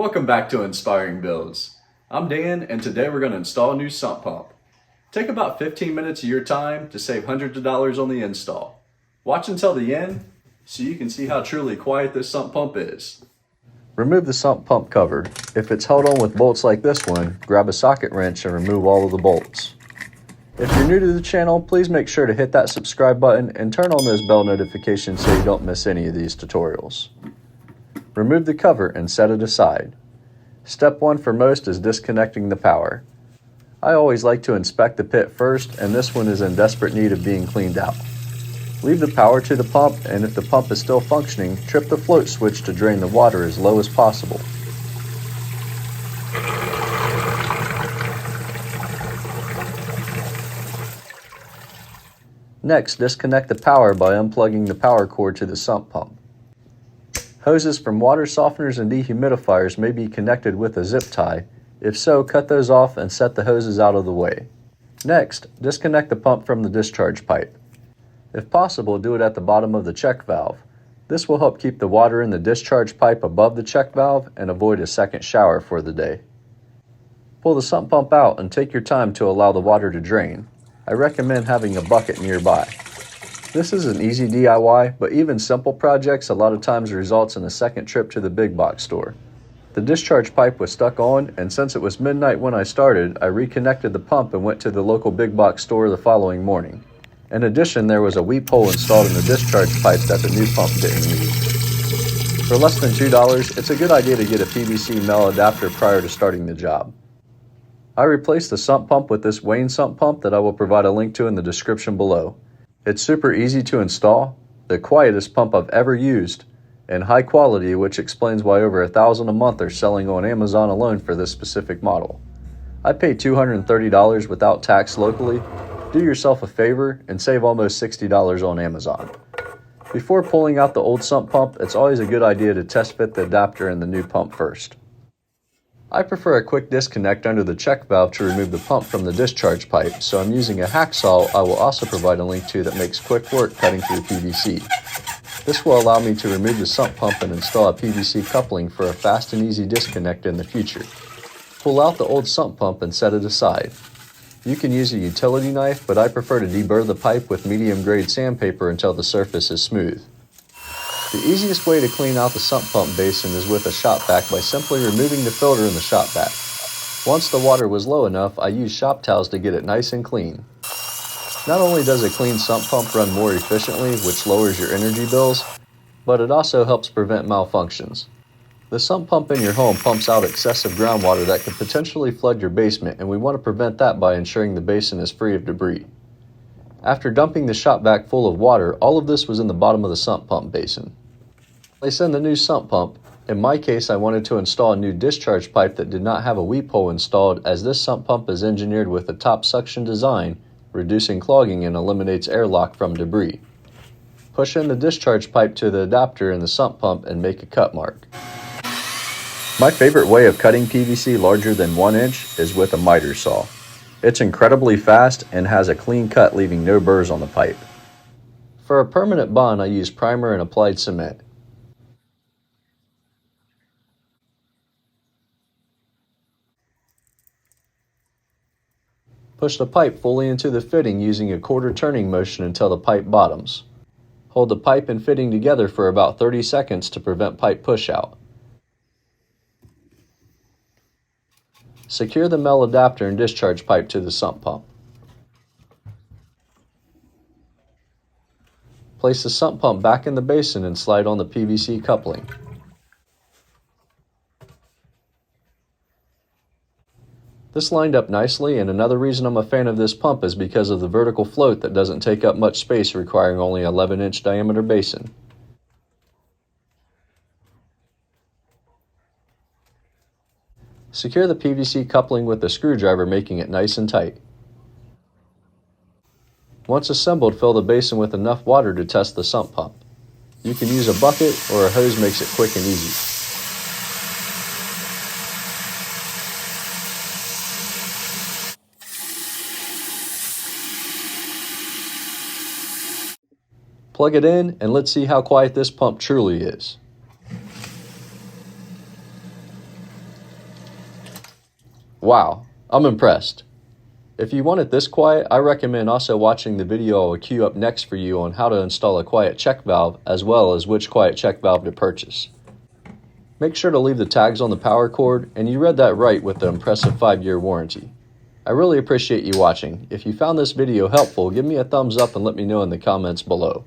Welcome back to Inspiring Builds. I'm Dan, and today we're going to install a new sump pump. Take about 15 minutes of your time to save hundreds of dollars on the install. Watch until the end so you can see how truly quiet this sump pump is. Remove the sump pump cover. If it's held on with bolts like this one, grab a socket wrench and remove all of the bolts. If you're new to the channel, please make sure to hit that subscribe button and turn on those bell notifications so you don't miss any of these tutorials. Remove the cover and set it aside. Step 1 for most is disconnecting the power. I always like to inspect the pit first, and this one is in desperate need of being cleaned out. Leave the power to the pump, and if the pump is still functioning, trip the float switch to drain the water as low as possible. Next, disconnect the power by unplugging the power cord to the sump pump. Hoses from water softeners and dehumidifiers may be connected with a zip tie. If so, cut those off and set the hoses out of the way. Next, disconnect the pump from the discharge pipe. If possible, do it at the bottom of the check valve. This will help keep the water in the discharge pipe above the check valve and avoid a second shower for the day. Pull the sump pump out and take your time to allow the water to drain. I recommend having a bucket nearby. This is an easy DIY, but even simple projects a lot of times results in a second trip to the big box store. The discharge pipe was stuck on, and since it was midnight when I started, I reconnected the pump and went to the local big box store the following morning. In addition, there was a weep hole installed in the discharge pipe that the new pump didn't use. For less than $2, it's a good idea to get a PVC male adapter prior to starting the job. I replaced the sump pump with this Wayne sump pump that I will provide a link to in the description below. It's super easy to install, the quietest pump I've ever used, and high quality, which explains why over $1,000 a month are selling on Amazon alone for this specific model. I paid $230 without tax locally. Do yourself a favor and save almost $60 on Amazon. Before pulling out the old sump pump, it's always a good idea to test fit the adapter in the new pump first. I prefer a quick disconnect under the check valve to remove the pump from the discharge pipe, so I'm using a hacksaw I will also provide a link to that makes quick work cutting through PVC. This will allow me to remove the sump pump and install a PVC coupling for a fast and easy disconnect in the future. Pull out the old sump pump and set it aside. You can use a utility knife, but I prefer to deburr the pipe with medium-grade sandpaper until the surface is smooth. The easiest way to clean out the sump pump basin is with a shop vac by simply removing the filter in the shop vac. Once the water was low enough, I used shop towels to get it nice and clean. Not only does a clean sump pump run more efficiently, which lowers your energy bills, but it also helps prevent malfunctions. The sump pump in your home pumps out excessive groundwater that could potentially flood your basement, and we want to prevent that by ensuring the basin is free of debris. After dumping the shop vac full of water, all of this was in the bottom of the sump pump basin. Place in the new sump pump. In my case, I wanted to install a new discharge pipe that did not have a weep hole installed, as this sump pump is engineered with a top suction design, reducing clogging and eliminates airlock from debris. Push in the discharge pipe to the adapter in the sump pump and make a cut mark. My favorite way of cutting PVC larger than 1 inch is with a miter saw. It's incredibly fast and has a clean cut, leaving no burrs on the pipe. For a permanent bond, I use primer and applied cement. Push the pipe fully into the fitting using a quarter turning motion until the pipe bottoms. Hold the pipe and fitting together for about 30 seconds to prevent pipe pushout. Secure the male adapter and discharge pipe to the sump pump. Place the sump pump back in the basin and slide on the PVC coupling. This lined up nicely, and another reason I'm a fan of this pump is because of the vertical float that doesn't take up much space, requiring only an 11-inch diameter basin. Secure the PVC coupling with a screwdriver, making it nice and tight. Once assembled, fill the basin with enough water to test the sump pump. You can use a bucket, or a hose makes it quick and easy. Plug it in, and let's see how quiet this pump truly is. Wow, I'm impressed. If you want it this quiet, I recommend also watching the video I will queue up next for you on how to install a quiet check valve as well as which quiet check valve to purchase. Make sure to leave the tags on the power cord, and you read that right with the impressive 5-year warranty. I really appreciate you watching. If you found this video helpful, give me a thumbs up and let me know in the comments below.